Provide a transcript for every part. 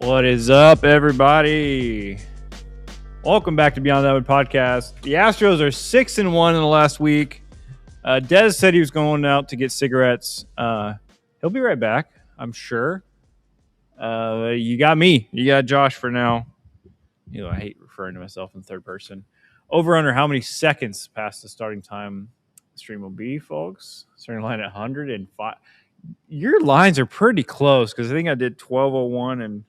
What is up, everybody? Welcome back to Beyond That Wood Podcast. The Astros are 6-1 in the last week. Dez said he was going out to get cigarettes. He'll be right back, I'm sure. You got me. You got Josh for now. I hate referring to myself in third person. Over under how many seconds past the starting time the stream will be, folks? Starting line at 105. Your lines are pretty close because I think I did 12:01 and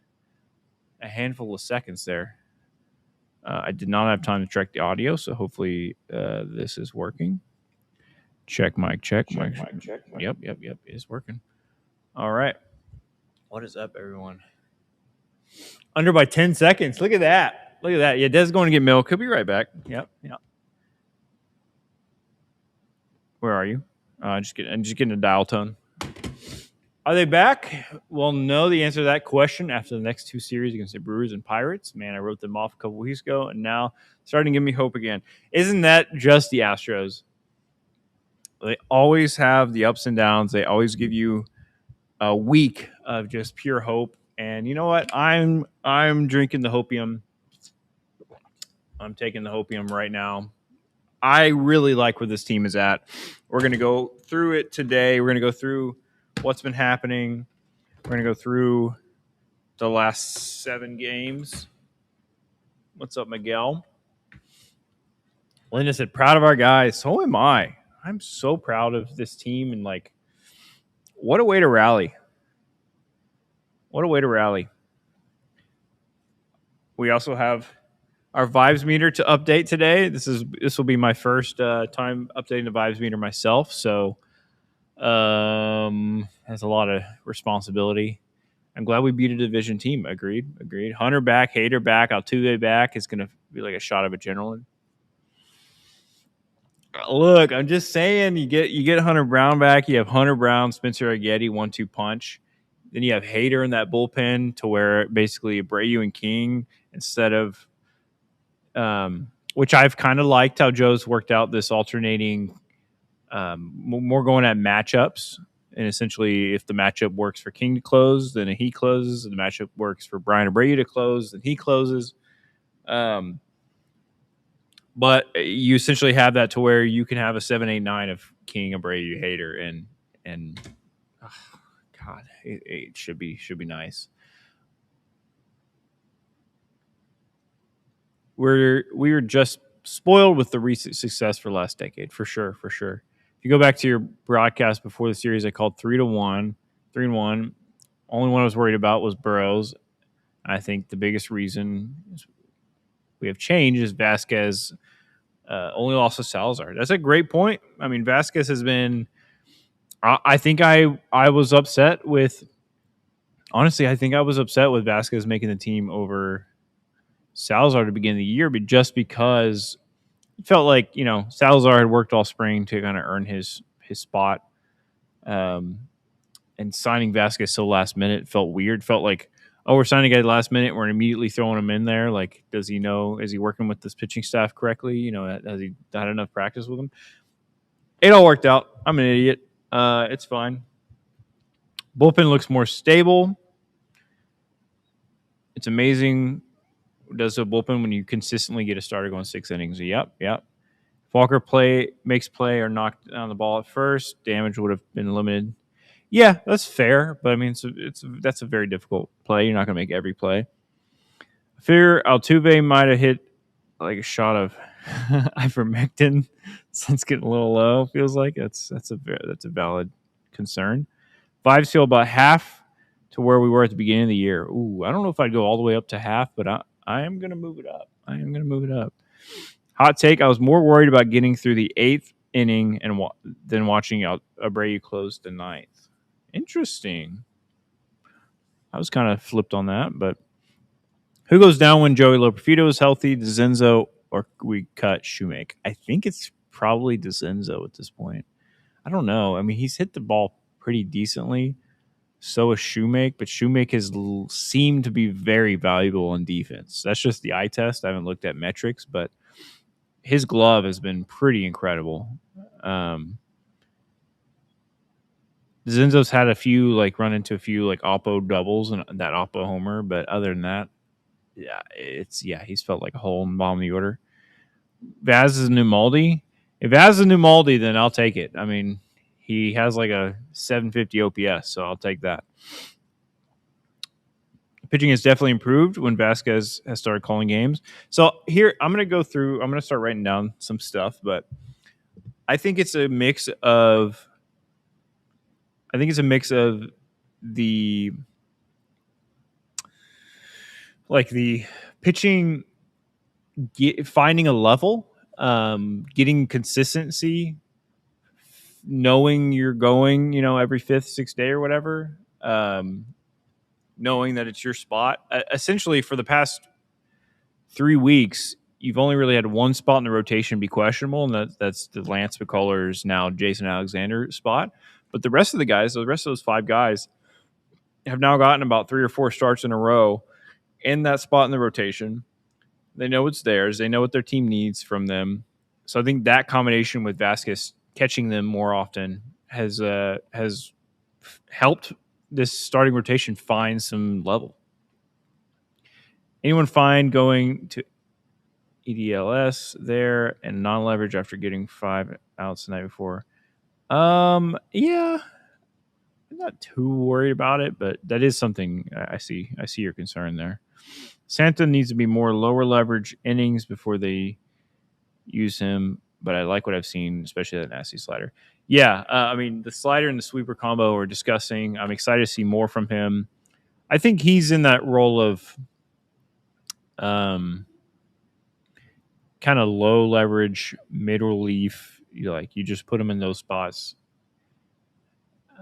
a handful of seconds there. I did not have time to check the audio, so hopefully this is working. Check mic, check mic. Yep, it's working. All right. What is up, everyone? Under by 10 seconds. Look at that. Yeah, Des going to get milk. He'll be right back. Yep. Where are you? I'm just getting a dial tone. Are they back? Well, no. The answer to that question after the next two series against the Brewers and Pirates. Man, I wrote them off a couple weeks ago, and now starting to give me hope again. Isn't that just the Astros? They always have the ups and downs. They always give you a week of just pure hope. And you know what? I'm drinking the hopium. I'm taking the hopium right now. I really like where this team is at. We're going to go through it today. We're going to go through what's been happening. We're going to go through the last 7 games. What's up, Miguel? Linda said, proud of our guys. So am I. I'm so proud of this team. And, what a way to rally. What a way to rally. We also have our vibes meter to update today. This will be my first time updating the vibes meter myself. So that's a lot of responsibility. I'm glad we beat a division team. Agreed. Hunter back, Hader back, Altuve back. It's going to be like a shot of adrenaline. Look, I'm just saying, you get Hunter Brown back. You have Hunter Brown, Spencer Aggetti, 1-2 punch. Then you have Hader in that bullpen to where basically Abreu and King instead of, which I've kind of liked how Joe's worked out this alternating, more going at matchups. And essentially, if the matchup works for King to close, then he closes. If the matchup works for Brian Abreu to close, then he closes. But you essentially have that to where you can have a 7-8-9 of King, Abreu, Hader, and God, it should be nice. We were just spoiled with the recent success for last decade, for sure. If you go back to your broadcast before the series, I called 3-1. Only one I was worried about was Burrows. I think the biggest reason we have changed is Vasquez only lost to Salazar. That's a great point. I mean, Vasquez has been. I think I was upset with. Honestly, I think I was upset with Vasquez making the team over Salazar to begin the year, but just because it felt like Salazar had worked all spring to kind of earn his spot, and signing Vasquez so last minute felt weird. Felt like, oh, we're signing a guy last minute, we're immediately throwing him in there. Like, does he know? Is he working with this pitching staff correctly? Has he had enough practice with them? It all worked out. I'm an idiot. It's fine. Bullpen looks more stable. It's amazing. Does a bullpen when you consistently get a starter going 6 innings? Yep. Falker makes play or knocked on the ball at first. Damage would have been limited. Yeah, that's fair, but I mean, that's a very difficult play. You're not going to make every play. I figure Altuve might have hit like a shot of ivermectin. Sun's getting a little low. Feels like that's a valid concern. Vibes feel about half to where we were at the beginning of the year. Ooh, I don't know if I'd go all the way up to half, but I am going to move it up. Hot take, I was more worried about getting through the 8th inning than watching Abreu close the 9th. Interesting. I was kind of flipped on that, but who goes down when Joey Lopefito is healthy, DeZenzo, or we cut Shoemake? I think it's probably DeZenzo at this point. I don't know. I mean, he's hit the ball pretty decently. So is Shoemake, but Shoemake has seemed to be very valuable in defense. That's just the eye test. I haven't looked at metrics, but his glove has been pretty incredible. Zenzo's had a few run into a few oppo doubles and that oppo homer, but other than that, he's felt like a hole in the bottom of the order. Vaz is Numaldi. If Vaz is Numaldi, then I'll take it. I mean, he has like a 750 OPS, so I'll take that. Pitching has definitely improved when Vasquez has started calling games. So here, I'm going to start writing down some stuff, but I think it's a mix of the the pitching finding a level, getting consistency, knowing you're going, every fifth, sixth day or whatever, knowing that it's your spot. Essentially, for the past 3 weeks, you've only really had one spot in the rotation be questionable, and that's the Lance McCullers, now Jason Alexander spot. But the rest of those 5 guys, have now gotten about 3 or 4 starts in a row in that spot in the rotation. They know it's theirs. They know what their team needs from them. So I think that combination with Vasquez catching them more often has helped this starting rotation find some level. Anyone find going to EDLS there and non-leverage after getting 5 outs the night before? Yeah, I'm not too worried about it, but that is something I see. I see your concern there. Santa needs to be more lower leverage innings before they use him, but I like what I've seen, especially that nasty slider. Yeah, I mean, the slider and the sweeper combo are disgusting. I'm excited to see more from him. I think he's in that role of kind of low leverage, mid relief. You just put him in those spots.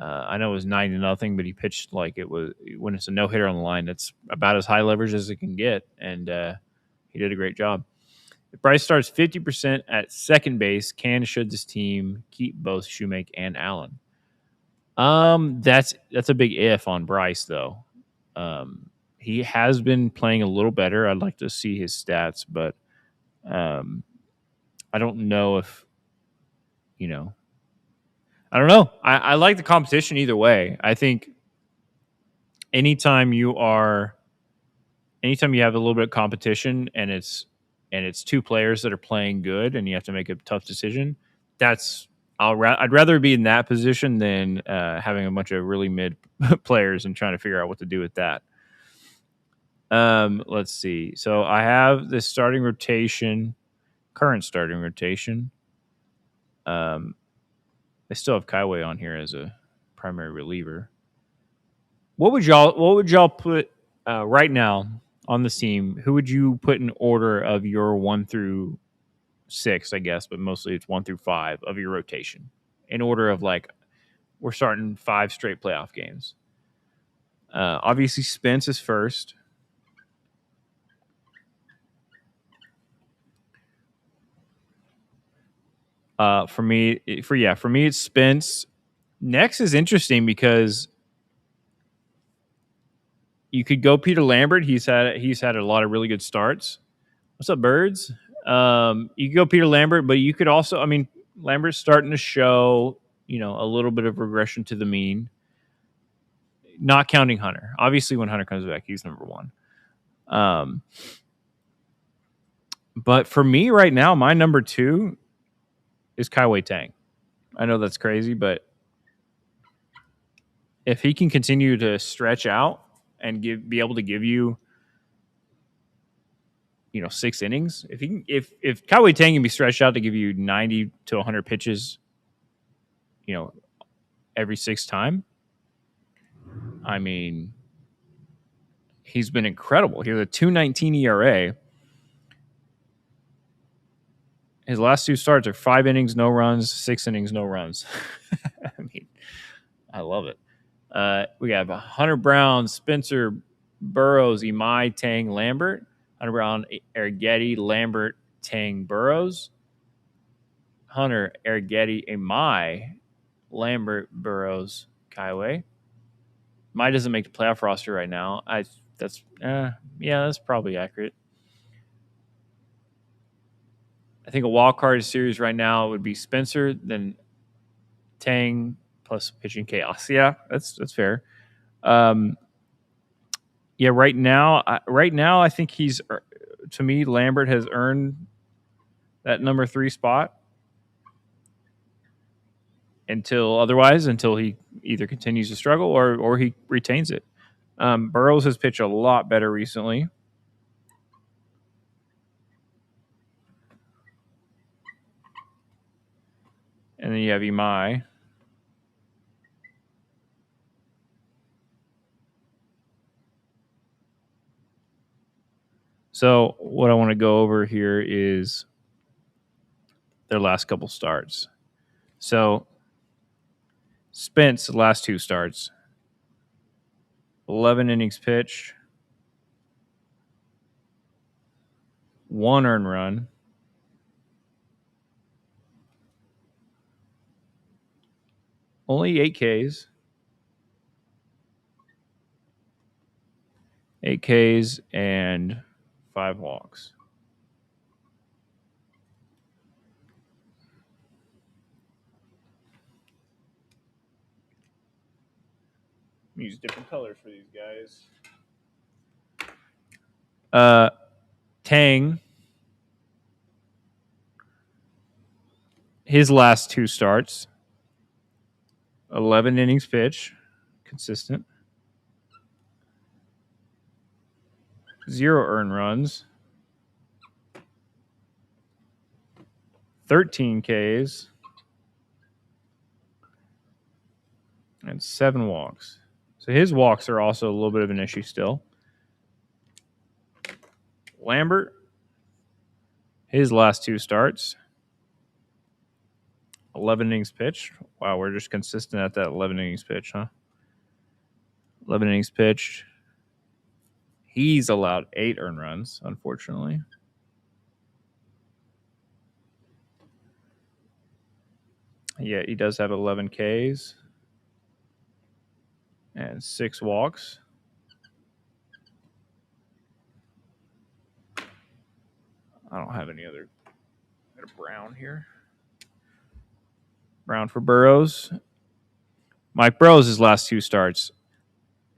I know it was 9-0, but he pitched like it was when it's a no hitter on the line. That's about as high leverage as it can get, and he did a great job. If Bryce starts 50% at second base, should this team keep both Shoemake and Allen? That's a big if on Bryce though. He has been playing a little better. I'd like to see his stats, but I don't know if I don't know. I like the competition either way. I think anytime you have a little bit of competition and it's 2 players that are playing good and you have to make a tough decision, I'd rather be in that position than having a bunch of really mid players and trying to figure out what to do with that. Let's see. So I have this current starting rotation. I still have Kaiway on here as a primary reliever. What would y'all put right now on the team? Who would you put in order of your 1 through 6, I guess, but mostly it's 1 through 5 of your rotation in order of we're starting 5 straight playoff games. Obviously, Spence is first. For me, it's Spence. Next is interesting because you could go Peter Lambert. He's had a lot of really good starts. What's up, birds? You could go Peter Lambert, but you could also, Lambert's starting to show, a little bit of regression to the mean. Not counting Hunter. Obviously, when Hunter comes back, he's number 1. But for me right now, my number 2 is Kaiwei Tang. I know that's crazy, but if he can continue to stretch out and be able to give you, 6 innings, if Kaiwei Tang can be stretched out to give you 90 to 100 pitches, every 6th time, he's been incredible. He has a 2.19 ERA. His last 2 starts are 5 innings, no runs, 6 innings, no runs. I love it. We have Hunter Brown, Spencer, Burrows, Imai, Tang, Lambert. Hunter Brown, Arrighetti, Lambert, Tang, Burrows. Hunter, Arrighetti, Imai, Lambert, Burrows, Kaiwei. Imai doesn't make the playoff roster right now. That's probably accurate. I think a wild card series right now would be Spencer, then Tang, plus pitching chaos. Yeah, that's fair. Yeah, right now, I think to me, Lambert has earned that number 3 spot until he either continues to struggle or he retains it. Burrows has pitched a lot better recently. And then you have Imai. So what I want to go over here is their last couple starts. So Spence, the last 2 starts, 11 innings pitched, 1 earned run, only 8 Ks. 8 Ks and 5 walks. Use different colors for these guys. Tang, his last 2 starts, 11 innings pitched, consistent. 0 earned runs, 13 Ks, and 7 walks. So his walks are also a little bit of an issue still. Lambert, his last 2 starts, 11 innings pitched. Wow, we're just consistent at that 11 innings pitched, huh? 11 innings pitched. He's allowed 8 earned runs, unfortunately. Yeah, he does have 11 Ks and 6 walks. I don't have any other. I got a Brown here. Brown for Burrows. Mike Burrows, his last 2 starts,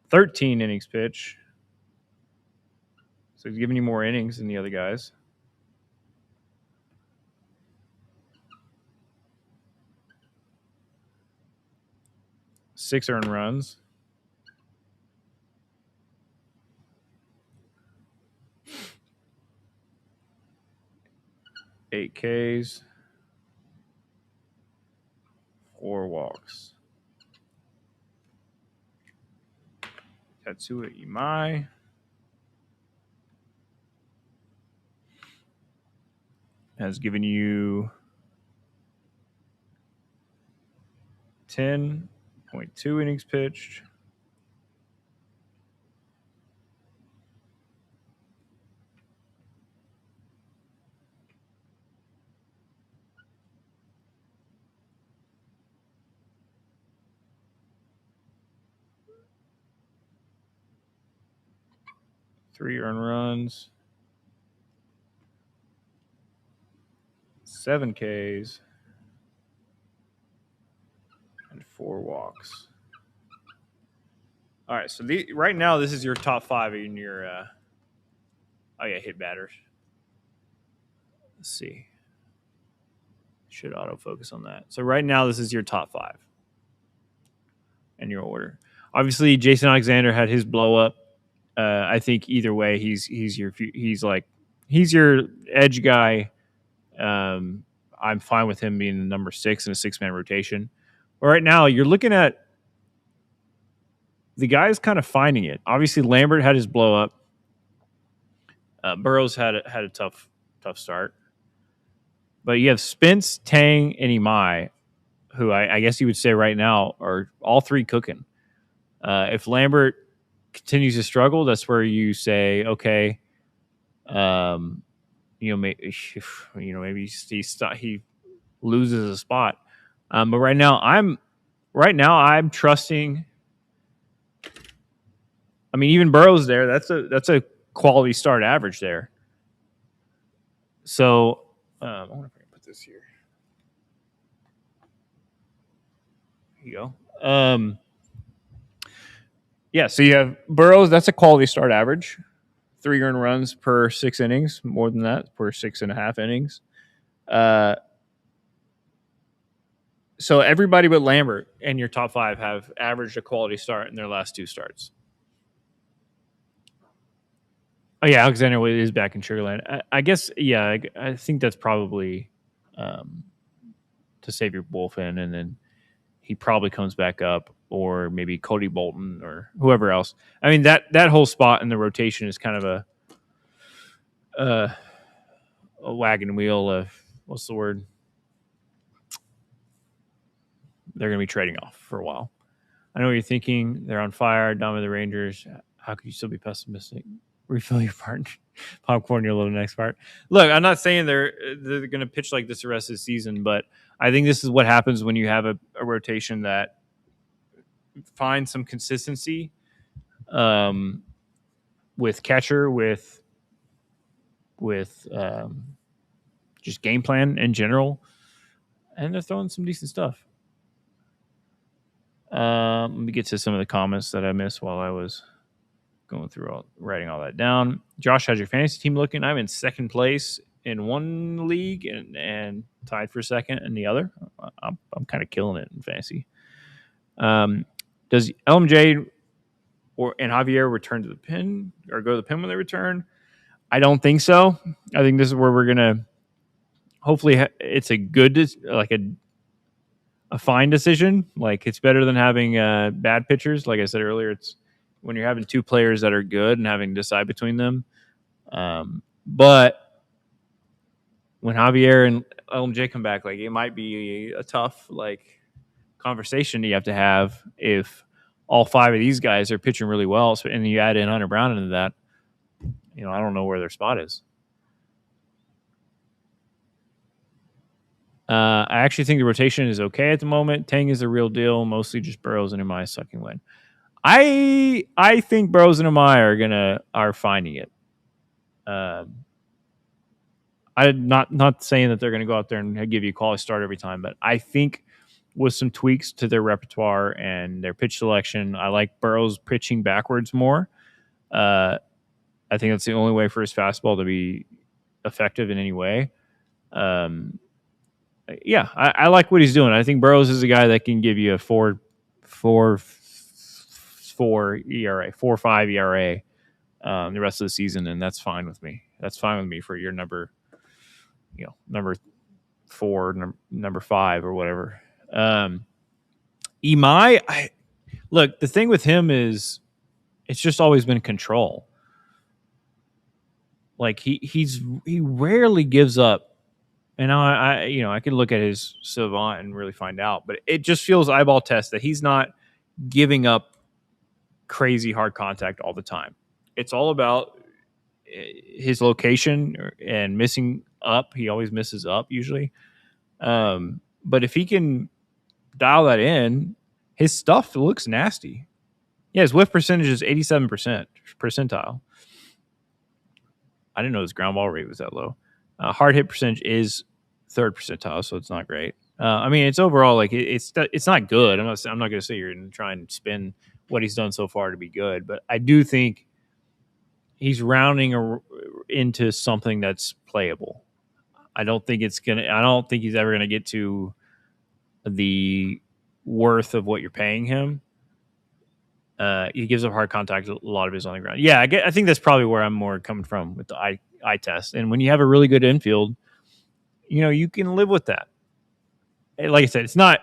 13 innings pitched. So he's giving you more innings than the other guys. Six earned runs. Eight Ks. 4 walks. Tatsuya Imai. Has given you 10.2 innings pitched. Three earned runs. 7 Ks. And 4 walks. All right, so right now this is your top 5 in your hit batters. Let's see. Should autofocus on that. So right now this is your top 5 in your order. Obviously, Jason Alexander had his blow up. I think either way, he's your edge guy. I'm fine with him being the number 6 in a 6-man rotation. But right now, you're looking at the guys kind of finding it. Obviously, Lambert had his blow up. Burrows had a tough start. But you have Spence, Tang, and Imai, who I guess you would say right now are all 3 cooking. If Lambert continues to struggle, that's where you say, okay, maybe he loses a spot. But right now I'm trusting. I mean, even Burrow's there. That's a quality start average there. So I wonder if I can put this here. Here you go. Um, yeah, so you have Burrows. That's a quality start average. 3 earned runs per 6 innings, more than that per 6.5 innings. Uh, so everybody but Lambert and your top 5 have averaged a quality start in their last 2 starts. Oh yeah, Alexander Wade is back in Sugarland. I guess yeah, I think that's probably um, to save your bullpen, and then he probably comes back up, or maybe Cody Bolton or whoever else. I mean that whole spot in the rotation is kind of uh, a wagon wheel of what's the word? They're going to be trading off for a while. I know what you're thinking. They're on fire. Dom of the Rangers. How could you still be pessimistic? Refill your popcorn. Your little next part. Look, I'm not saying they're going to pitch like this the rest of the season, but I think this is what happens when you have a rotation that finds some consistency with catcher, with just game plan in general, and they're throwing some decent stuff. Let me get to some of the comments that I missed while I was going through writing all that down. Josh, how's your fantasy team looking? I'm in second place in one league and tied for second in the other. I'm kind of killing it in fantasy. Does LMJ and Javier return to the pin or go to the pin when they return? I don't think so. I think this is where we're gonna. Hopefully, it's a good, like a fine decision. Like it's better than having bad pitchers. Like I said earlier, it's when you're having 2 players that are good and having to decide between them. But when Javier and LMJ come back, like it might be a tough like conversation you have to have if all 5 of these guys are pitching really well, and you add in Hunter Brown into that. I don't know where their spot is. I actually think the rotation is okay at the moment. Tang is the real deal. Mostly just Burrows and Amaya sucking win. I think Burrows and Amaya are finding it. I'm not saying that they're gonna go out there and give you a quality start every time, but I think with some tweaks to their repertoire and their pitch selection, I like Burrows pitching backwards more. I think that's the only way for his fastball to be effective in any way. Yeah, I like what he's doing. I think Burrows is a guy that can give you a 4.5 ERA the rest of the season, and that's fine with me. That's fine with me for your number 4, number 5, or whatever. Imai, look, the thing with him is it's just always been control. Like he rarely gives up. And I can look at his savant and really find out, but it just feels eyeball test that he's not giving up crazy hard contact all the time. It's all about his location and missing up. He always misses up usually. But if he can dial that in, his stuff looks nasty. Yeah, his whiff percentage is 87% percentile. I didn't know his ground ball rate was that low. Hard hit percentage is 3rd percentile, so it's not great. I mean, it's overall like it's not good. I'm not going to sit here and try and spin what he's done so far to be good, but I do think he's rounding into something that's playable. I don't think he's ever gonna get to the worth of what you're paying him. He gives up hard contact a lot of his on the ground. Yeah, I think that's probably where I'm more coming from with the eye test. And when you have a really good infield, you can live with that. Like I said, it's not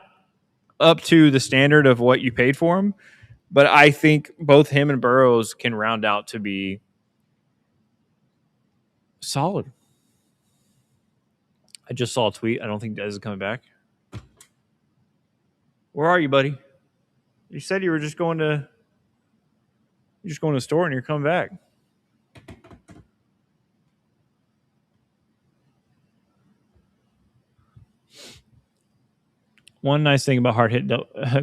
up to the standard of what you paid for him, but I think both him and Burrows can round out to be solid. I just saw a tweet. I don't think Dez is coming back. Where are you, buddy? You said you were just going to the store and you're coming back. One nice thing about hard hit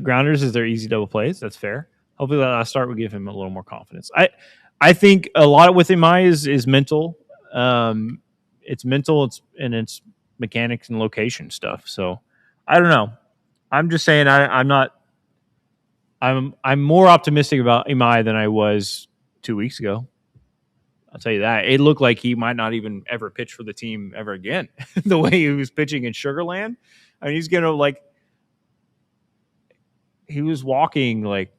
grounders is they're easy double plays. That's fair. Hopefully that last start will give him a little more confidence. I think a lot with Imai is mental. It's mental. It's mechanics and location stuff. So I don't know. I'm just saying I'm not I'm more optimistic about Imai than I was 2 weeks ago. I'll tell you that. It looked like he might not even ever pitch for the team ever again. The way he was pitching in Sugarland. I mean, he's gonna like he was walking like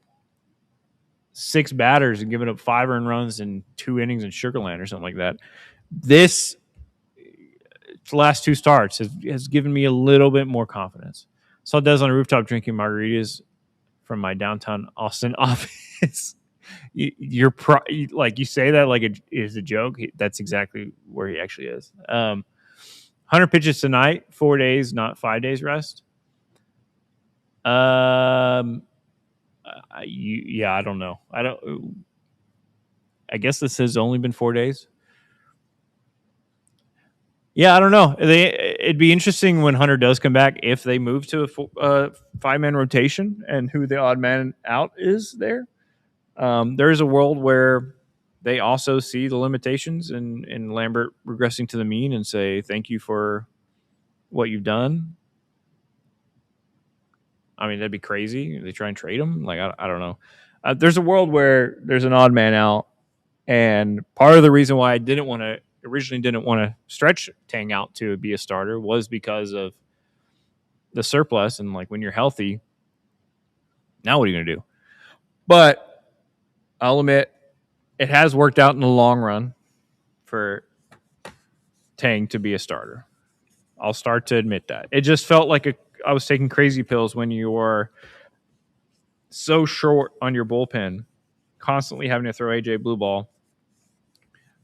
6 batters and giving up 5 earned runs in 2 innings in Sugarland or something like that. This last 2 starts has given me a little bit more confidence. Saw Des on a rooftop drinking margaritas from my downtown Austin office. Like you say that like it is a joke. That's exactly where he actually is. 100 pitches tonight, 4 days, not 5 days rest. I don't know. I guess this has only been 4 days. Yeah, I don't know. It'd be interesting when Hunter does come back if they move to a 5-man rotation and who the odd man out is there. There is a world where they also see the limitations in Lambert regressing to the mean and say, thank you for what you've done. I mean, that'd be crazy. They try and trade him. Like, I don't know. There's a world where there's an odd man out. And part of the reason why I originally didn't want to stretch Tang out to be a starter was because of the surplus. And like when you're healthy, now what are you going to do? But I'll admit it has worked out in the long run for Tang to be a starter. I'll start to admit that. It just felt like I was taking crazy pills when you were so short on your bullpen, constantly having to throw AJ Blue Ball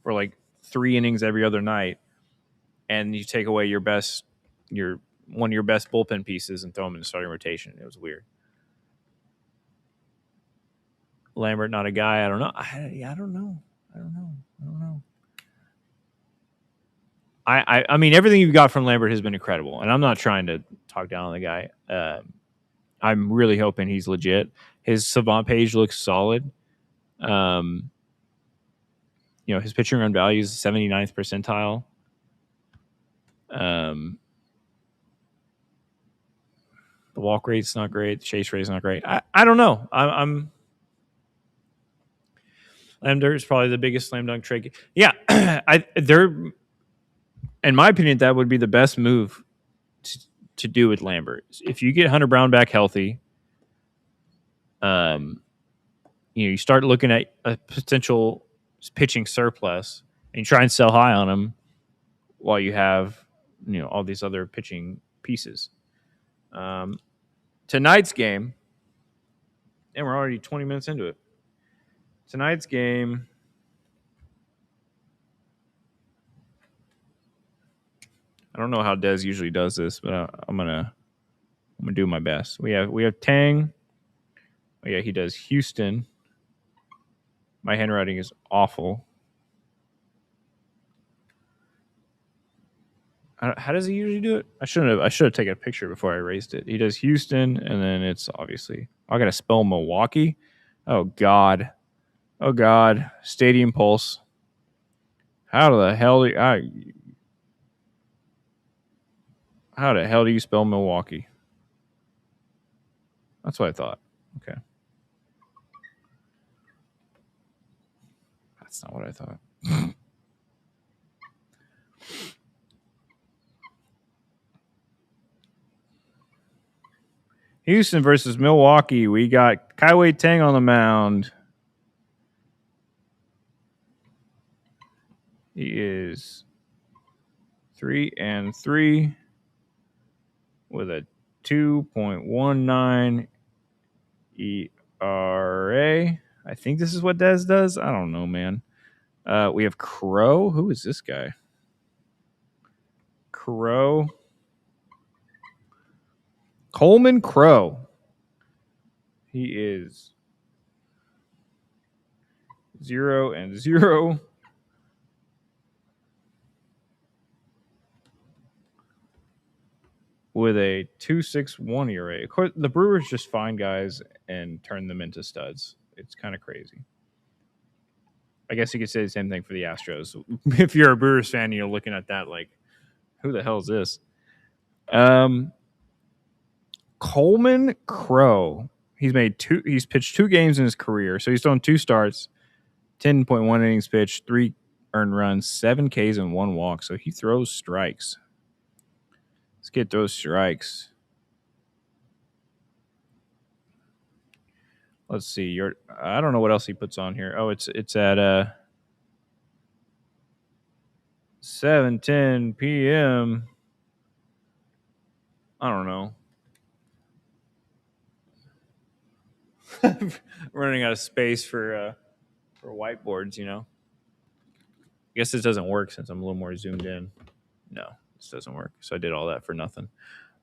for like 3 innings every other night, and you take away one of your best bullpen pieces and throw them in the starting rotation. It was weird. Lambert, not a guy. I don't know. I don't know. I mean, everything you've got from Lambert has been incredible, and I'm not trying to talk down on the guy. I'm really hoping he's legit. His Savant page looks solid. His pitching run value is 79th percentile. The walk rate's not great. The chase rate's not great. I don't know. Lambert is probably the biggest slam dunk trade. Yeah, in my opinion, that would be the best move to do with Lambert. If you get Hunter Brown back healthy, you start looking at a potential pitching surplus and you try and sell high on him while you have all these other pitching pieces. Tonight's game, and we're already 20 minutes into it. Tonight's game, I don't know how Des usually does this, but I'm gonna do my best. We have Tang. Oh yeah, he does Houston. My handwriting is awful. How does he usually do it? I should have taken a picture before I erased it. He does Houston, and then it's obviously I gotta spell Milwaukee. Oh God. Stadium Pulse. How the hell do you spell Milwaukee? That's what I thought. Okay. That's not what I thought. Houston versus Milwaukee. We got Kaiwei Tang on the mound. He is 3-3 with a 2.19 ERA. I think this is what Des does. I don't know, man. We have Crow. Who is this guy? Crow. Coleman Crow. He is 0-0. With a 2.61 ERA. Of course, the Brewers just find guys and turn them into studs. It's kind of crazy. I guess you could say the same thing for the Astros. If you're a Brewers fan, you're looking at that like, who the hell is this? Coleman Crow. He's pitched 2 games in his career, so he's thrown 2 starts, 10.1 innings pitched, 3 earned runs, 7 Ks, and 1 walk. So he throws strikes. This kid throws strikes. Let's see. I don't know what else he puts on here. Oh, it's at 7:10 p.m. I don't know. Running out of space for whiteboards, you know. I guess this doesn't work since I'm a little more zoomed in. No, this doesn't work. So I did all that for nothing.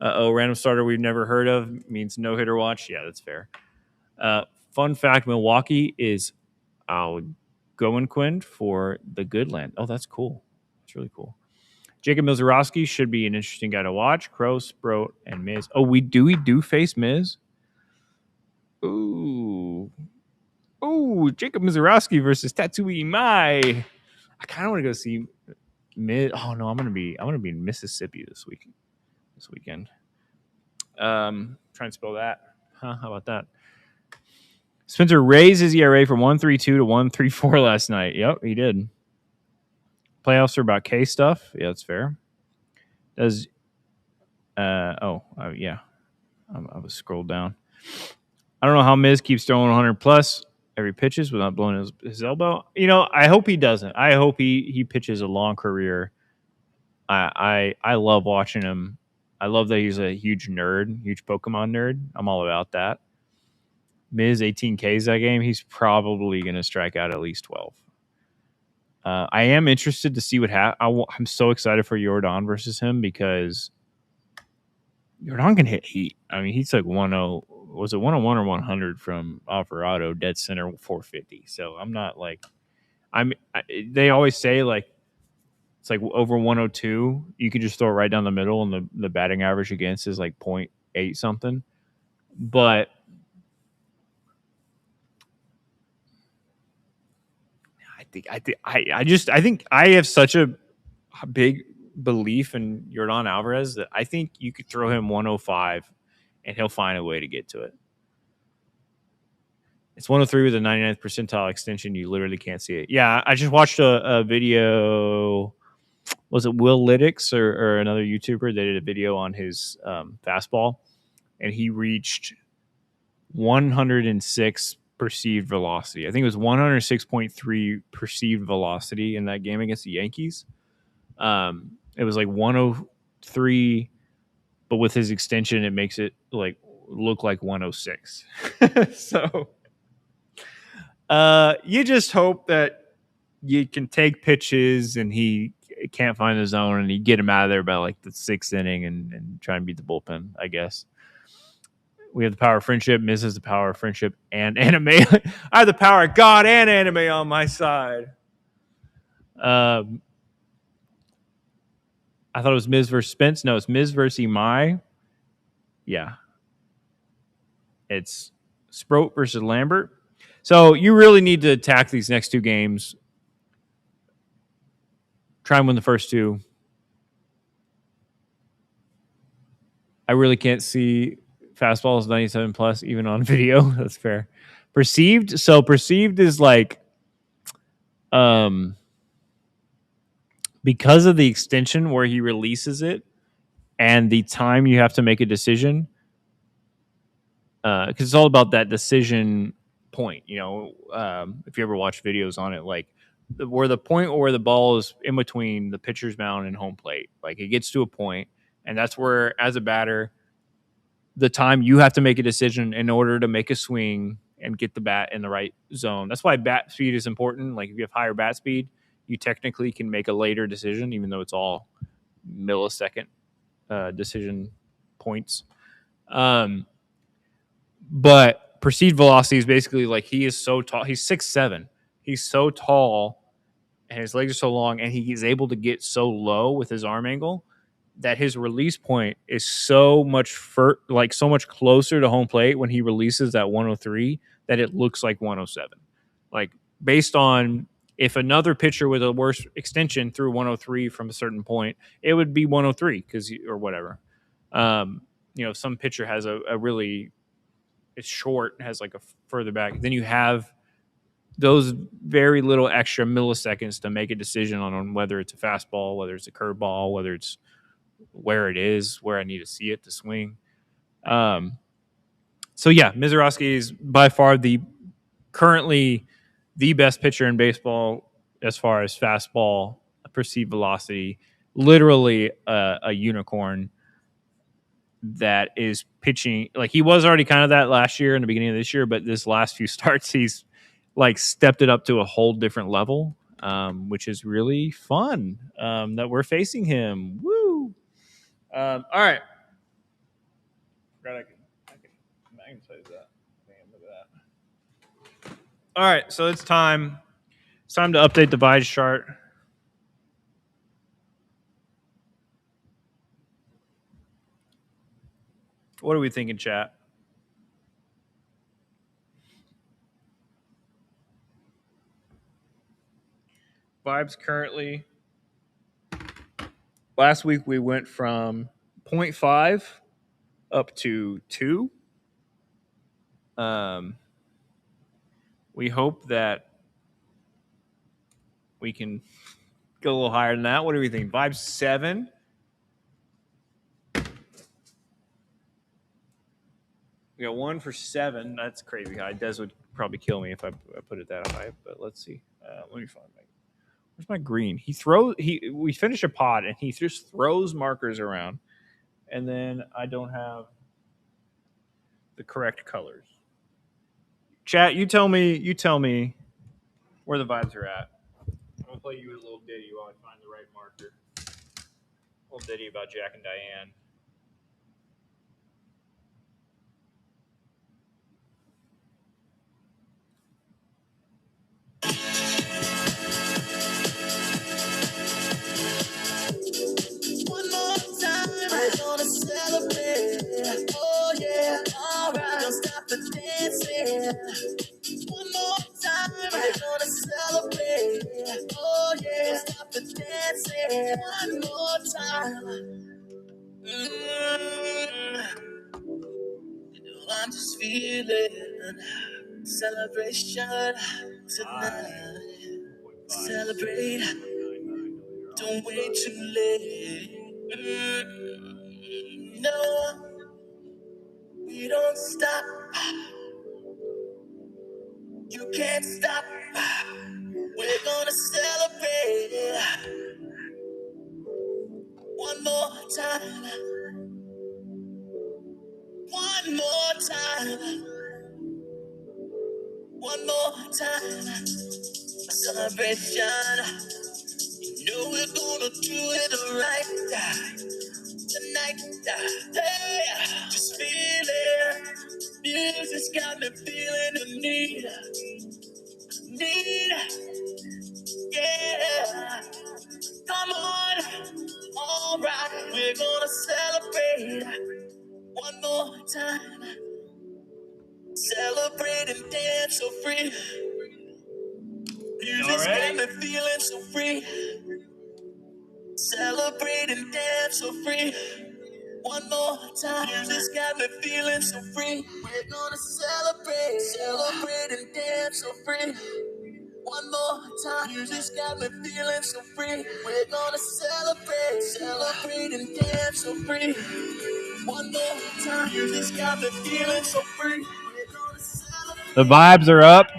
Random starter we've never heard of means no hitter watch. Yeah, that's fair. Fun fact: Milwaukee is Algonquin for the good land. Oh, that's cool. That's really cool. Jacob Mizorowski should be an interesting guy to watch. Crow, Sproat, and Miz. Oh, we do face Miz. Ooh, Jacob Mizorowski versus Tatsui Mai. I kind of want to go see Miz. Oh no, I'm gonna be in Mississippi this weekend. Trying to spell that. Huh? How about that? Spencer raised his ERA from 1.32 to 1.34 last night. Yep, he did. Playoffs are about K stuff. Yeah, that's fair. Does yeah. I was scrolled down. I don't know how Miz keeps throwing 100 plus every pitches without blowing his elbow. You know, I hope he doesn't. I hope he pitches a long career. I love watching him. I love that he's a huge Pokemon nerd. I'm all about that. Miz 18 Ks that game. He's probably going to strike out at least 12. I am interested to see what happens. I'm so excited for Jordan versus him because Jordan can hit heat. I mean, he's like 1-0. Was it 101 or 100 from Alvarado, dead center 450. So I'm not like they always say like it's like over 102. You can just throw it right down the middle, and the batting average against is like 0.8 something. But I think I have such a big belief in Jordan Alvarez that I think you could throw him 105 and he'll find a way to get to it. It's 103 with a 99th percentile extension. You literally can't see it. Yeah, I just watched a video. Was it Will Lytics or another YouTuber? They did a video on his fastball, and he reached 106 perceived velocity. I think it was 106.3 perceived velocity in that game against the Yankees. It was like 103, but with his extension, it makes it like look like 106. So you just hope that you can take pitches and he can't find the zone and you get him out of there by like the 6th inning and try and beat the bullpen, I guess. We have the power of friendship. Miz has the power of friendship and anime. I have the power of God and anime on my side. I thought it was Miz versus Spence. No, it's Miz versus Imai. Yeah. It's Sproat versus Lambert. So you really need to attack these next 2 games. Try and win the first 2. I really can't see fastballs 97 plus even on video. That's fair. Perceived is like because of the extension where he releases it and the time you have to make a decision, because it's all about that decision point. You know, if you ever watch videos on it, like where the point where the ball is in between the pitcher's mound and home plate, like it gets to a point, and that's where, as a batter, the time you have to make a decision in order to make a swing and get the bat in the right zone. That's why bat speed is important. Like if you have higher bat speed, you technically can make a later decision, even though it's all millisecond decision points. But perceived velocity is basically like he is so tall. He's 6'7". He's so tall and his legs are so long and he is able to get so low with his arm angle that his release point is so much so much closer to home plate when he releases that 103 that it looks like 107. Like based on if another pitcher with a worse extension threw 103 from a certain point, it would be 103 or whatever. You know, some pitcher has a really it's short, has like a further back. Then you have those very little extra milliseconds to make a decision on whether it's a fastball, whether it's a curveball, whether it's where it is, where I need to see it to swing. So yeah, Mizorowski is by far currently the best pitcher in baseball as far as fastball perceived velocity. Literally a unicorn that is pitching like he was already kind of that last year in the beginning of this year, but this last few starts he's like stepped it up to a whole different level, which is really fun that we're facing him. Woo! All right. I can say that. Man, look at that. All right, so it's time. It's time to update the Vibes chart. What are we thinking, chat? Vibes currently. Last week we went from 0.5 up to 2. We hope that we can go a little higher than that. What do we think? Vibes 7. We got 1 for 7. That's crazy high. Des would probably kill me if I put it that high. But let's see. Let me find my. Where's my green? We finished a pod and he just throws markers around, and then I don't have the correct colors. Chat, you tell me where the vibes are at. I'm gonna play you a little ditty while I find the right marker. A little ditty about Jack and Diane. One more time, we're gonna celebrate. Oh yeah, alright, don't stop the dancing. One more time, we're gonna celebrate. Oh yeah, don't stop the dancing. One more time. I'm just feeling celebration tonight. Celebrate, don't wait too late. No, we don't stop. You can't stop. We're gonna celebrate one more time. One more time. One more time. A celebration. You know we're gonna do it right tonight. Hey, just feel it. Music's got me feeling the need. Yeah. Come on. All right, we're gonna celebrate one more time. Celebrate and dance so free. Music's got me feeling so free. Celebrate and dance so free. One more time. Music's got me feeling so free. We're gonna celebrate and dance so free. One more time. Music's got me feeling so free. We're gonna celebrate and dance so free. One more time. Music's got me feeling so free. The vibes are up.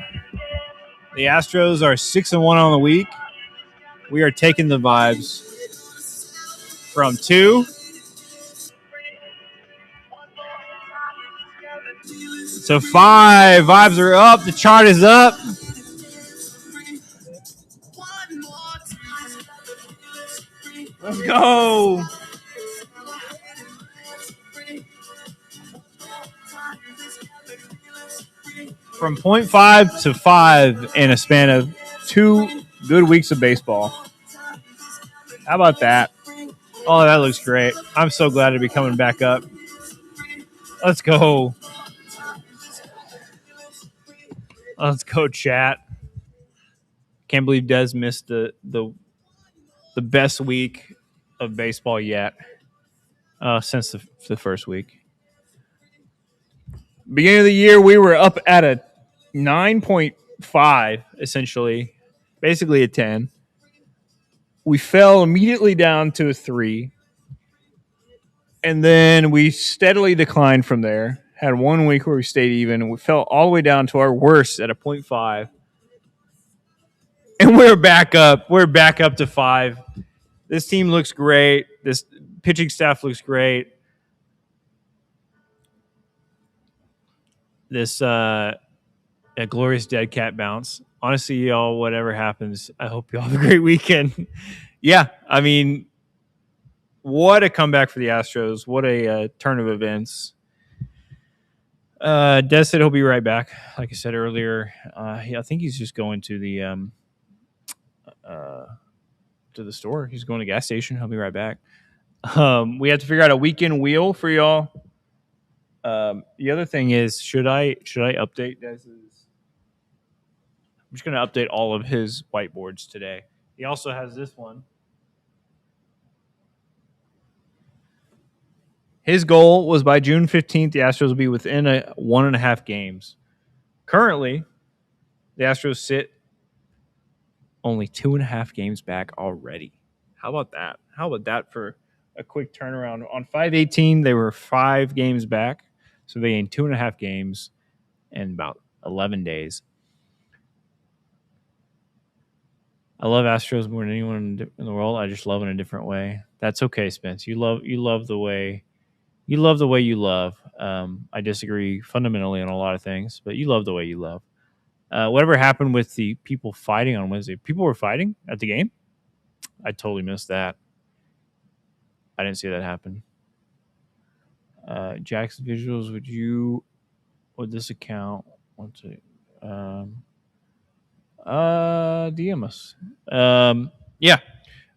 The Astros are 6-1 on the week. We are taking the vibes from 2 to 5. Vibes are up. The chart is up. Let's go. From 0.5 to 5 in a span of 2 good weeks of baseball. How about that? Oh, that looks great. I'm so glad to be coming back up. Let's go. Let's go, chat. Can't believe Des missed the best week of baseball yet since the first week. Beginning of the year, we were up at a 9.5, essentially, basically a 10. We fell immediately down to a 3, and then we steadily declined from there. Had 1 week where we stayed even, and we fell all the way down to our worst at a 0.5. And we're back up. We're back up to 5. This team looks great. This pitching staff looks great. This a glorious dead cat bounce. Honestly, y'all, whatever happens, I hope y'all have a great weekend. Yeah, I mean, what a comeback for the Astros. What a turn of events. Des said he'll be right back. Like I said earlier, I think he's just going to the store. He's going to the gas station. He'll be right back. We have to figure out a weekend wheel for y'all. The other thing is, should I update Des's? I'm just going to update all of his whiteboards today. He also has this one. His goal was by June 15th, the Astros will be within 1.5 games. Currently, the Astros sit only 2.5 games back already. How about that? How about that for a quick turnaround? On 5/18, they were 5 games back, so they gained 2.5 games in about 11 days. I love Astros more than anyone in the world. I just love in a different way. That's okay, Spence. You love the way you love. I disagree fundamentally on a lot of things, but you love the way you love. Whatever happened with the people fighting on Wednesday? People were fighting at the game? I totally missed that. I didn't see that happen. Jackson visuals, would this account want to DM us? Yeah.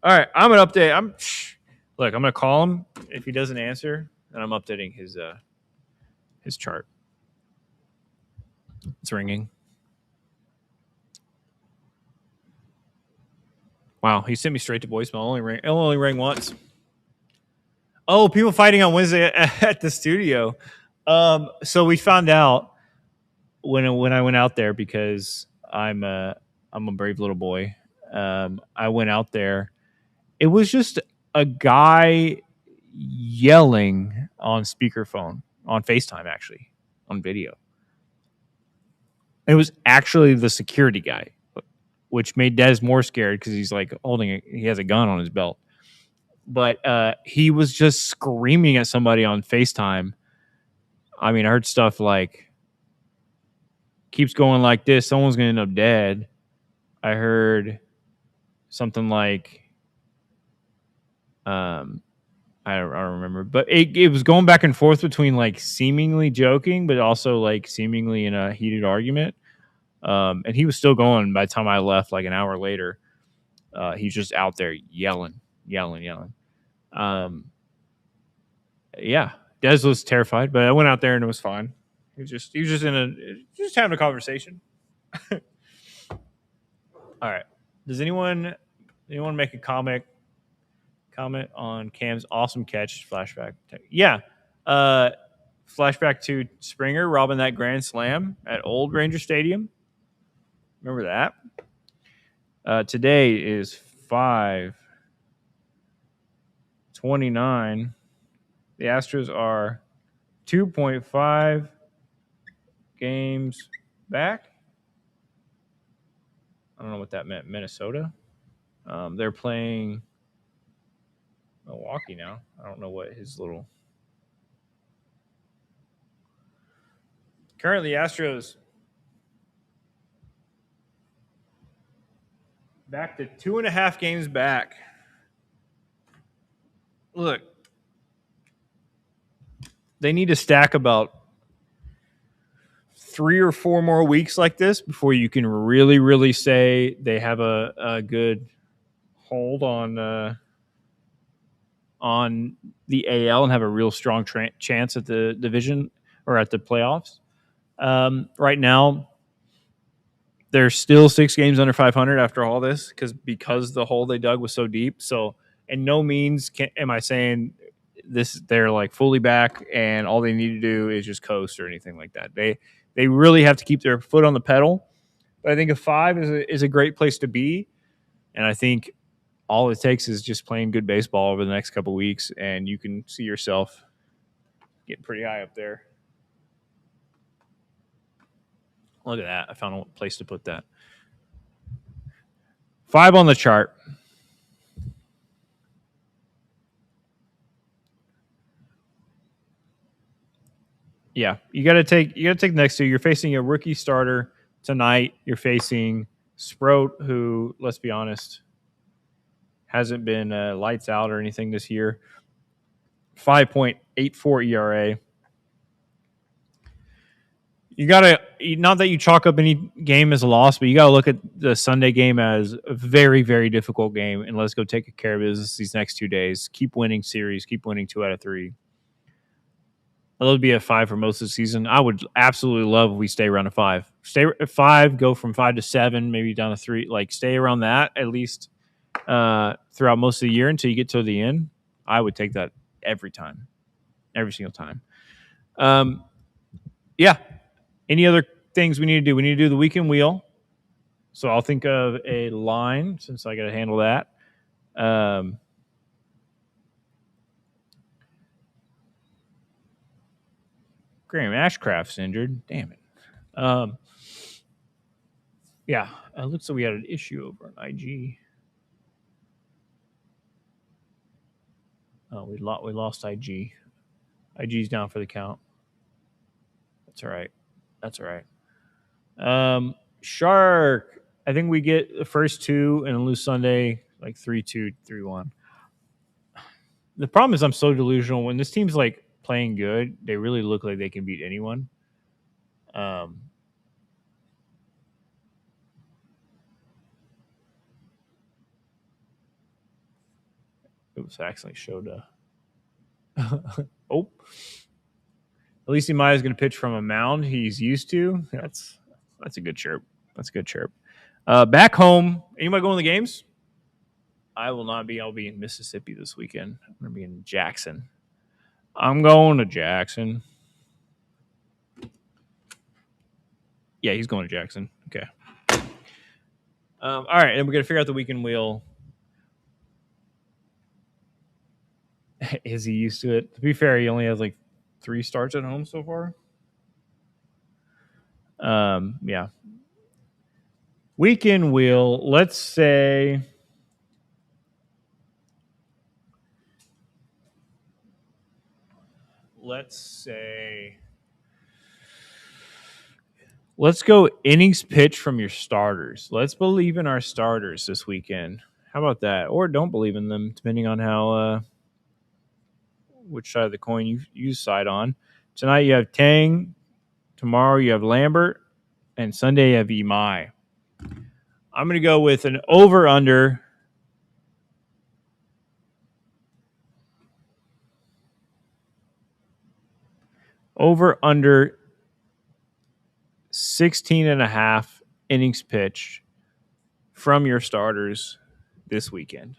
All right, I'm gonna update. I'm gonna call him if he doesn't answer, and I'm updating his chart. It's ringing. Wow, he sent me straight to voicemail. It only rang once. Oh, people fighting on Wednesday at the studio. So we found out when I went out there, because I'm a brave little boy. I went out there. It was just a guy yelling on speakerphone, on FaceTime, actually, on video. It was actually the security guy, which made Des more scared because he's like he has a gun on his belt. But he was just screaming at somebody on FaceTime. I mean, I heard stuff like, keeps going like this, someone's going to end up dead. I heard something like, I don't remember, but it was going back and forth between like seemingly joking, but also like seemingly in a heated argument. And he was still going by the time I left, like an hour later. He's just out there yelling. Yeah, Des was terrified, but I went out there and it was fine. He was just having a conversation. All right. Does anyone make a comment on Cam's awesome catch flashback? Yeah. Flashback to Springer robbing that grand slam at Old Ranger Stadium. Remember that? Today is 5/29. The Astros are 2.5 games back. I don't know what that meant. Minnesota. They're playing Milwaukee now. I don't know what his little. Currently, Astros back to 2.5 games back. Look, they need to stack about 3 or 4 more weeks like this before you can really, really say they have a good hold on the AL and have a real strong chance at the division or at the playoffs. Right now, they're still 6 games under 500 after all this because the hole they dug was so deep. So, in no means am I saying they're like fully back, and all they need to do is just coast or anything like that. They really have to keep their foot on the pedal. But I think a 5 is a great place to be, and I think all it takes is just playing good baseball over the next couple weeks, and you can see yourself getting pretty high up there. Look at that! I found a place to put that. 5 on the chart. Yeah, you got to take the next two. You're facing a rookie starter tonight. You're facing Sproat, who, let's be honest, hasn't been lights out or anything this year. 5.84 ERA. You got to, not that you chalk up any game as a loss, but you got to look at the Sunday game as a very, very difficult game, and let's go take care of business these next 2 days. Keep winning series, keep winning 2 out of 3. It would be a 5 for most of the season. I would absolutely love if we stay around a 5. Stay at 5, go from 5 to 7, maybe down to 3. Like, stay around that at least throughout most of the year until you get to the end. I would take that every time, every single time. Yeah. Any other things we need to do? We need to do the weekend wheel. So I'll think of a line since I got to handle that. Graham Ashcraft's injured. Damn it. Yeah, it looks like we had an issue over on IG. Oh, we lost IG. IG's down for the count. That's all right. That's all right. Shark. I think we get the first 2 and lose Sunday like 3-2, 3-1. The problem is I'm so delusional. When this team's like playing good, they really look like they can beat anyone. Oops, I accidentally showed oh. At least Imai is going to pitch from a mound he's used to. That's a good chirp. That's a good chirp. Back home, anybody going to the games? I will not be. I'll be in Mississippi this weekend. I'm going to be in Jackson. I'm going to Jackson. Yeah, he's going to Jackson. Okay. All right, and we're going to figure out the weekend wheel. Is he used to it? To be fair, he only has like 3 starts at home so far. Yeah. Weekend wheel, let's say let's go innings pitch from your starters. Let's believe in our starters this weekend. How about that? Or don't believe in them, depending on how which side of the coin you side on. Tonight you have Tang. Tomorrow you have Lambert. And Sunday you have Imai. I'm going to go with an over-under. Over-under 16.5 innings pitched from your starters this weekend.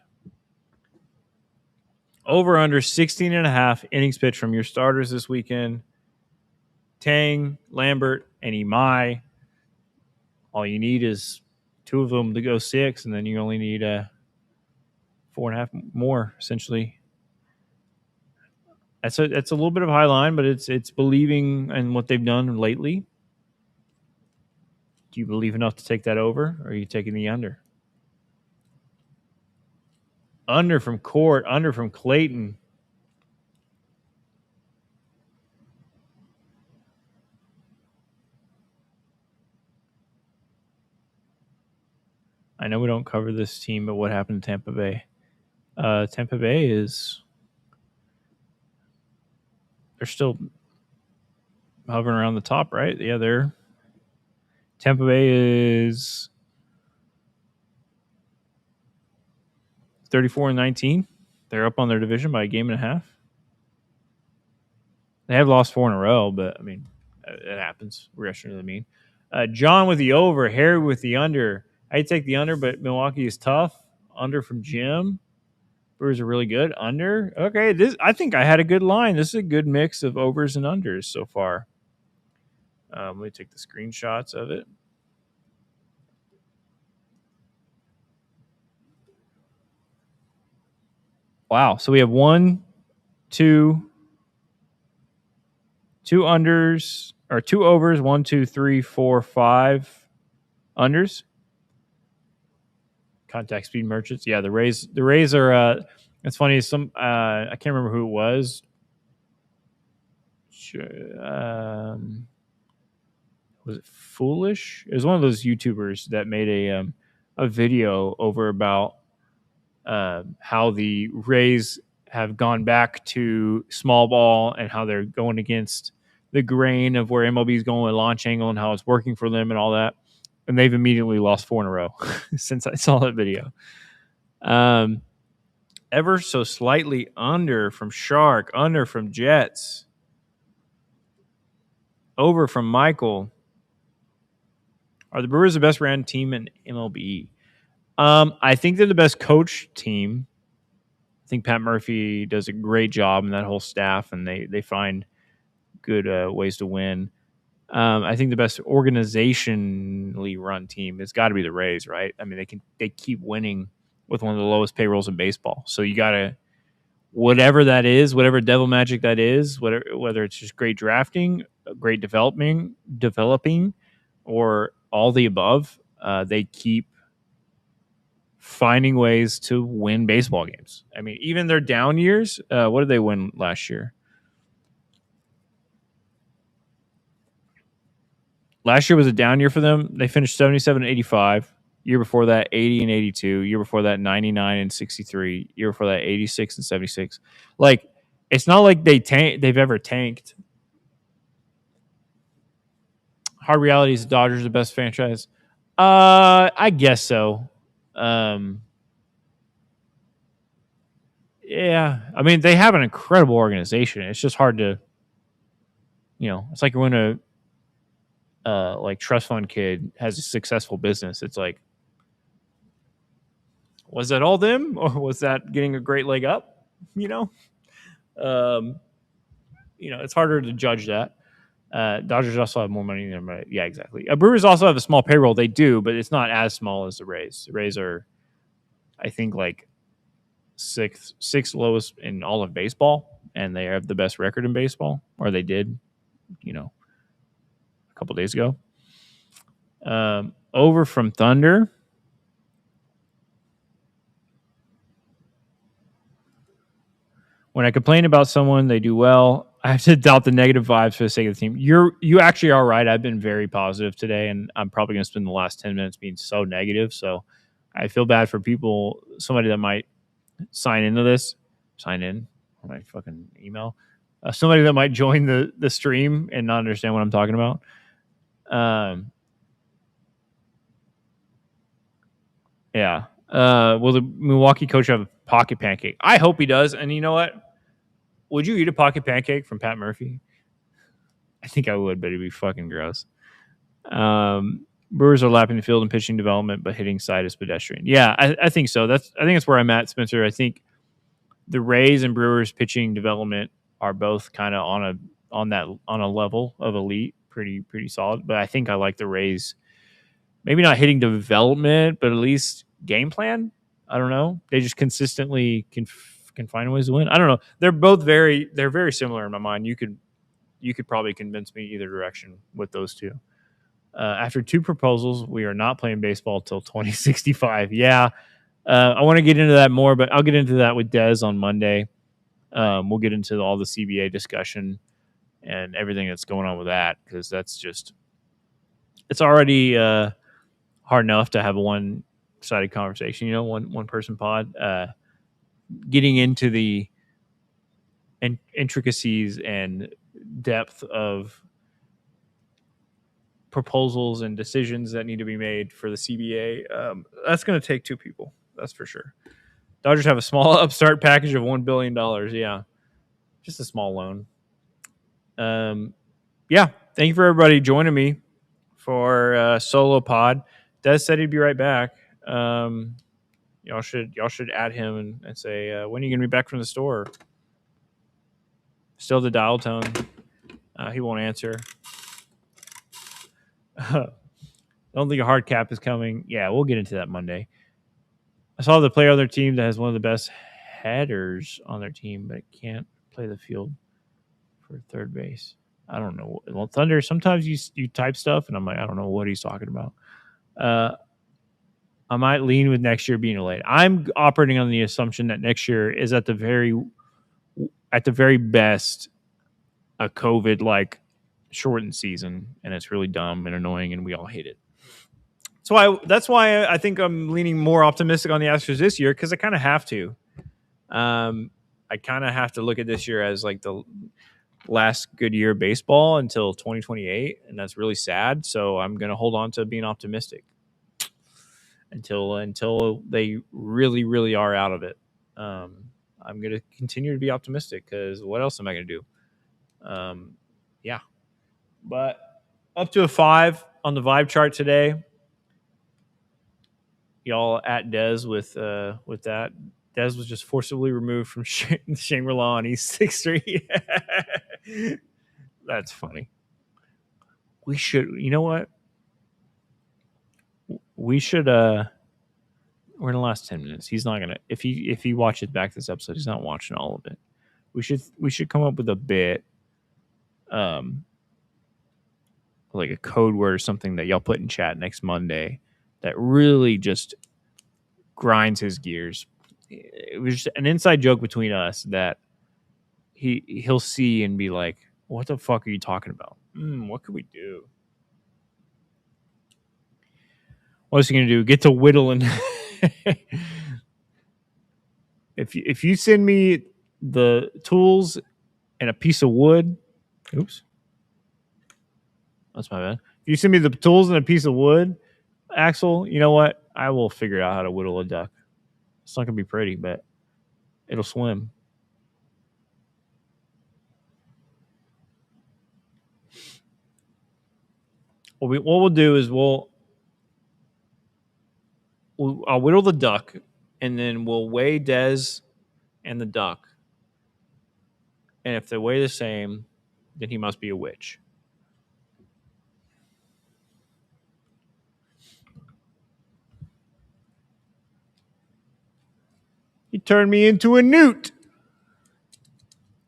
Over-under 16.5 innings pitched from your starters this weekend. Tang, Lambert, and Imai. All you need is 2 of them to go 6, and then you only need 4.5 more, essentially. That's a little bit of a high line, but it's believing in what they've done lately. Do you believe enough to take that over, or are you taking the under? Under from Court, under from Clayton. I know we don't cover this team, but what happened to Tampa Bay? Tampa Bay they're still hovering around the top, right? Yeah, Tampa Bay is 34-19. They're up on their division by a game and a half. They have lost 4 in a row, but I mean, it happens. Regression to the mean. John with the over, Harry with the under. I take the under, but Milwaukee is tough. Under from Jim. Brewers are really good. Under. Okay, I think I had a good line. This is a good mix of overs and unders so far. Let me take the screenshots of it. Wow. So we have two unders or two overs. 1, 2, 3, 4, 5 unders. Contact speed merchants. Yeah, the Rays. The Rays are. It's funny. I can't remember who it was. Was it Foolish? It was one of those YouTubers that made a video over about how the Rays have gone back to small ball and how they're going against the grain of where MLB is going with launch angle and how it's working for them and all that. And they've immediately lost 4 in a row since I saw that video. Ever so slightly under from Shark, under from Jets, over from Michael. Are the Brewers the best ran team in MLB? I think they're the best coach team. I think Pat Murphy does a great job and that whole staff, and they find good ways to win. I think the best organizationally run team has got to be the Rays, right? I mean, they keep winning with one of the lowest payrolls in baseball. So you got to, whatever that is, whatever devil magic that is, whether it's just great drafting, great developing, or all the above, they keep finding ways to win baseball games. I mean, even their down years, what did they win last year? Last year was a down year for them. They finished 77 and 85. Year before that, 80 and 82. Year before that, 99 and 63. Year before that, 86 and 76. Like, it's not like they've ever tanked. Hard reality is the Dodgers are the best franchise. I guess so. Yeah. I mean, they have an incredible organization. It's just hard to, it's like when a like trust fund kid has a successful business. It's like, was that all them, or was that getting a great leg up? Um, it's harder to judge that. Dodgers also have more money than them. Yeah, exactly. Brewers also have a small payroll. They do, but it's not as small as the Rays. The Rays are, I think, like sixth lowest in all of baseball, and they have the best record in baseball, or they did, a couple days ago. Over from Thunder. When I complain about someone, they do well. I have to doubt the negative vibes for the sake of the team. You actually are right. I've been very positive today, and I'm probably going to spend the last 10 minutes being so negative. So I feel bad for somebody that might sign in on my fucking email. Somebody that might join the stream and not understand what I'm talking about. Yeah. Will the Milwaukee coach have a pocket pancake? I hope he does. And you know what? Would you eat a pocket pancake from Pat Murphy? I think I would, but it'd be fucking gross. Brewers are lapping the field in pitching development, but hitting side is pedestrian. Yeah, I think so. I think that's where I'm at, Spencer. I think the Rays and Brewers pitching development are both kind of on a level of elite, pretty solid. But I think I like the Rays. Maybe not hitting development, but at least game plan. I don't know. They just consistently can find ways to win. I don't know. They're very similar in my mind. You could probably convince me either direction with those two. After 2 proposals, we are not playing baseball till 2065. Yeah, I want to get into that more, but I'll get into that with Dez on Monday. We'll get into all the CBA discussion and everything that's going on with that, because that's just, it's already hard enough to have a one-sided conversation, one person pod. Getting into the intricacies and depth of proposals and decisions that need to be made for the CBA, that's going to take 2 people. That's for sure. Dodgers have a small upstart package of $1 billion. Yeah. Just a small loan. Yeah. Thank you for everybody joining me for solo pod. Des said he'd be right back. Y'all should add him and say, when are you gonna be back from the store? Still the dial tone. He won't answer. I don't think a hard cap is coming. Yeah, we'll get into that Monday. I saw the player on their team that has one of the best headers on their team, but can't play the field for third base. I don't know. Well, Thunder, sometimes you type stuff, and I'm like, I don't know what he's talking about. I might lean with next year being delayed. I'm operating on the assumption that next year is at the very best a COVID like shortened season, and it's really dumb and annoying, and we all hate it. That's why I think I'm leaning more optimistic on the Astros this year, because I kind of have to. I kind of have to look at this year as like the last good year of baseball until 2028, and that's really sad. So I'm going to hold on to being optimistic until they really, really are out of it. I'm going to continue to be optimistic, because what else am I going to do? Yeah. But up to a 5 on the vibe chart today. Y'all at Dez with that. Dez was just forcibly removed from Shangri-La on East 6th Street. That's funny. We should, you know what? We should we're in the last 10 minutes. He's not gonna, if he watches back this episode, he's not watching all of it. We should come up with a bit, like a code word or something that y'all put in chat next Monday that really just grinds his gears. It was just an inside joke between us that he'll see and be like, what the fuck are you talking about? What could we do? What is he gonna do? Get to whittling? If you send me the tools and a piece of wood, oops, that's my bad. If you send me the tools and a piece of wood, Axel, you know what? I will figure out how to whittle a duck. It's not gonna be pretty, but it'll swim. What we'll do is I'll whittle the duck, and then we'll weigh Dez and the duck. And if they weigh the same, then he must be a witch. He turned me into a newt.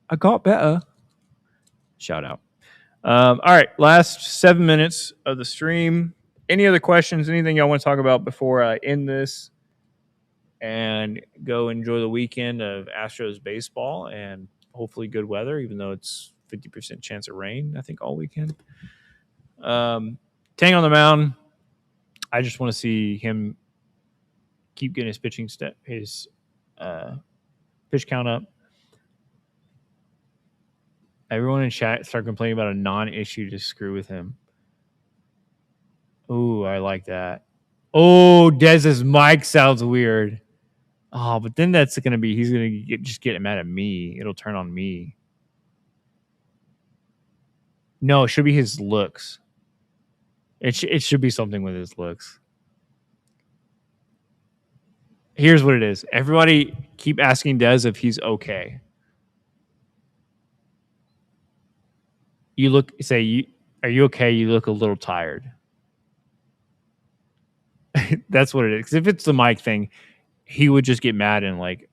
I got better. Shout out. All right, last 7 minutes of the stream. Any other questions? Anything y'all want to talk about before I end this and go enjoy the weekend of Astros baseball and hopefully good weather, even though it's 50% chance of rain, I think, all weekend. Tang on the mound. I just want to see him keep getting his pitch count up. Everyone in chat start complaining about a non-issue to screw with him. Ooh, I like that. Oh, Dez's mic sounds weird. Oh, but then that's going to be, he's going to just get mad at me. It'll turn on me. No, it should be his looks. It should be something with his looks. Here's what it is. Everybody keep asking Dez if he's okay. Are you okay? You look a little tired. That's what it is. Because if it's the mic thing, he would just get mad and like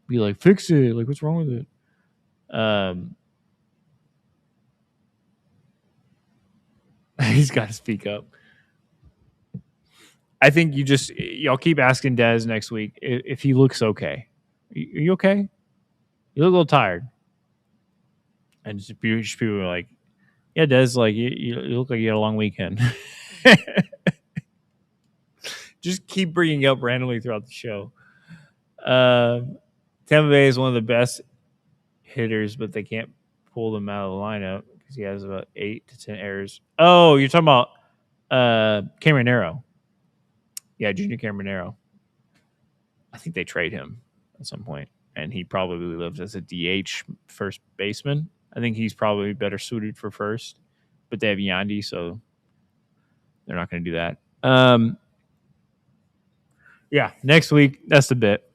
be like, fix it. Like, what's wrong with it? He's got to speak up. I think y'all keep asking Dez next week if he looks okay. Are you okay? You look a little tired. And just people are like, yeah, Dez, like you look like you had a long weekend. Just keep bringing up randomly throughout the show. Tampa Bay is one of the best hitters, but they can't pull them out of the lineup because he has about 8 to 10 errors. Oh, you're talking about Cameronero. Yeah, Junior Cameronero. I think they trade him at some point, and he probably lives as a DH first baseman. I think he's probably better suited for first, but they have Yandy, so they're not going to do that. Yeah, next week, that's the bit.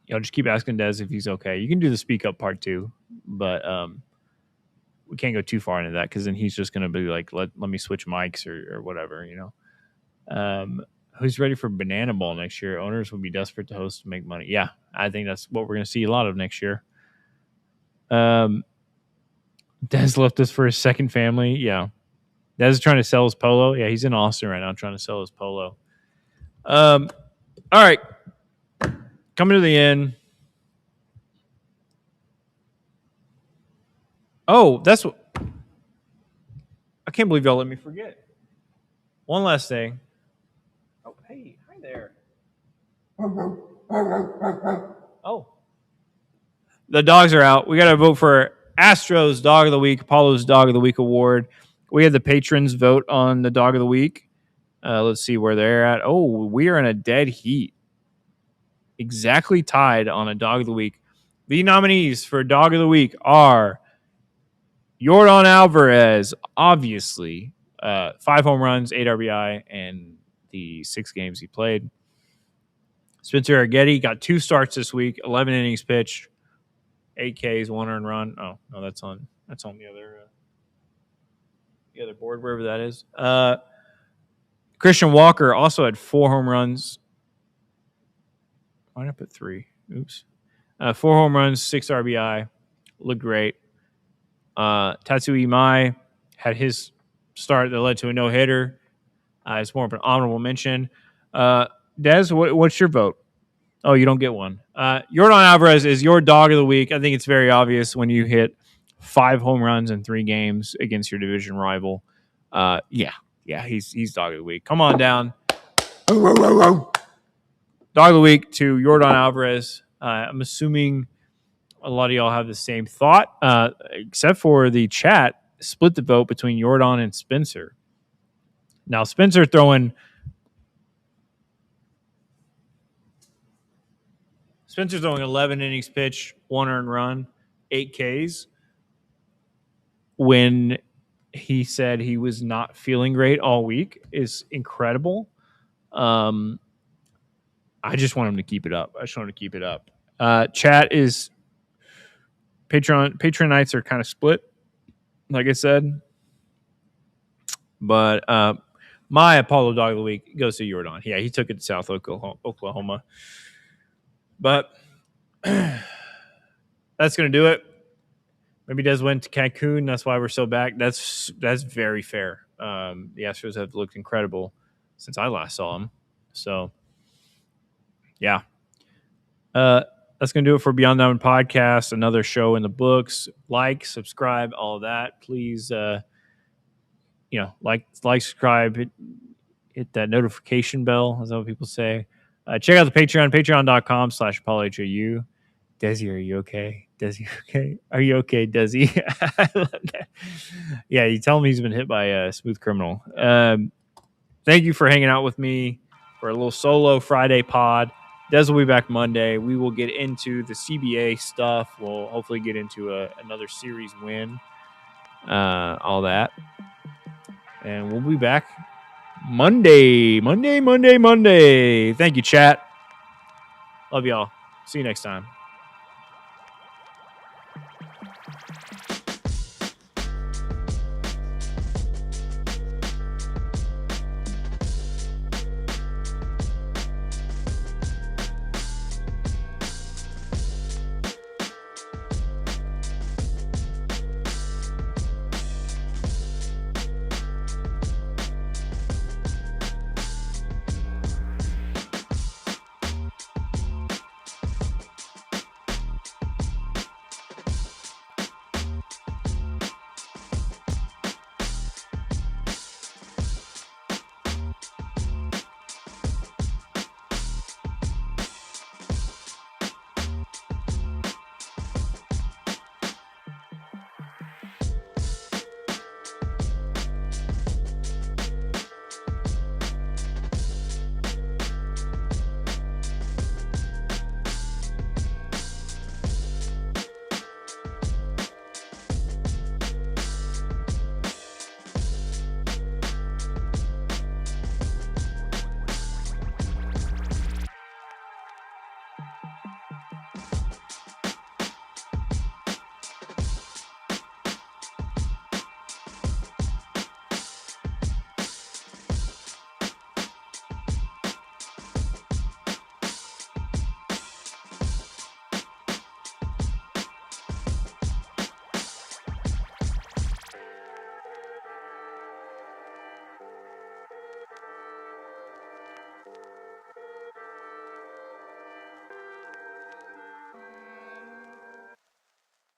Just keep asking Des if he's okay. You can do the speak up part too, but we can't go too far into that because then he's just going to be like, let me switch mics or whatever, Who's ready for Banana Ball next year? Owners will be desperate to host to make money. Yeah, I think that's what we're going to see a lot of next year. Des left us for his second family. Yeah. Des is trying to sell his polo. Yeah, he's in Austin right now trying to sell his polo. All right. Coming to the end. Oh, that's what. I can't believe y'all let me forget. One last thing. Oh, hey, hi there. Oh. The dogs are out. We got to vote for Astros Dog of the Week, Apollo's Dog of the Week award. We had the patrons vote on the Dog of the Week. Let's see where they're at. Oh, we are in a dead heat. Exactly tied on a Dog of the Week. The nominees for Dog of the Week are Yordan Alvarez, obviously, 5 home runs, 8 RBI, and the 6 games he played. Spencer Arguetti got 2 starts this week, 11 innings pitched, 8 Ks, 1 earned run. Oh no, that's on the other board, wherever that is. Christian Walker also had 4 home runs. Why did I put 3? Oops. 4 home runs, 6 RBI. Looked great. Tatsui Imai had his start that led to a no-hitter. It's more of an honorable mention. Des, what's your vote? Oh, you don't get one. Yordan Alvarez is your Dog of the Week. I think it's very obvious when you hit 5 home runs in 3 games against your division rival. Yeah, he's Dog of the Week. Come on down. Dog of the Week to Yordan Alvarez. I'm assuming a lot of y'all have the same thought, except for the chat split the vote between Yordan and Spencer. Now, Spencer throwing 11 innings pitched, 1 earned run, 8 Ks. When he said he was not feeling great all week is incredible. I just want him to keep it up. Chat is Patreon nights are kind of split, like I said. But my Apollo Dog of the Week goes to Yordan. Yeah, he took it to South Oklahoma. But that's going to do it. Maybe Des went to Cancun. That's why we're so back. That's very fair. The Astros have looked incredible since I last saw them. So, yeah. That's going to do it for Beyond Diamond Podcast. Another show in the books. Like, subscribe, all of that. Please, like, subscribe, hit that notification bell, is that what people say. Check out the Patreon, patreon.com/ApolloHOU. Desi, are you okay? Desi, okay? Are you okay, Desi? Yeah, you tell him he's been hit by a smooth criminal. Thank you for hanging out with me for a little solo Friday pod. Des will be back Monday. We will get into the CBA stuff. We'll hopefully get into another series win, all that. And we'll be back Monday. Thank you, chat. Love y'all. See you next time.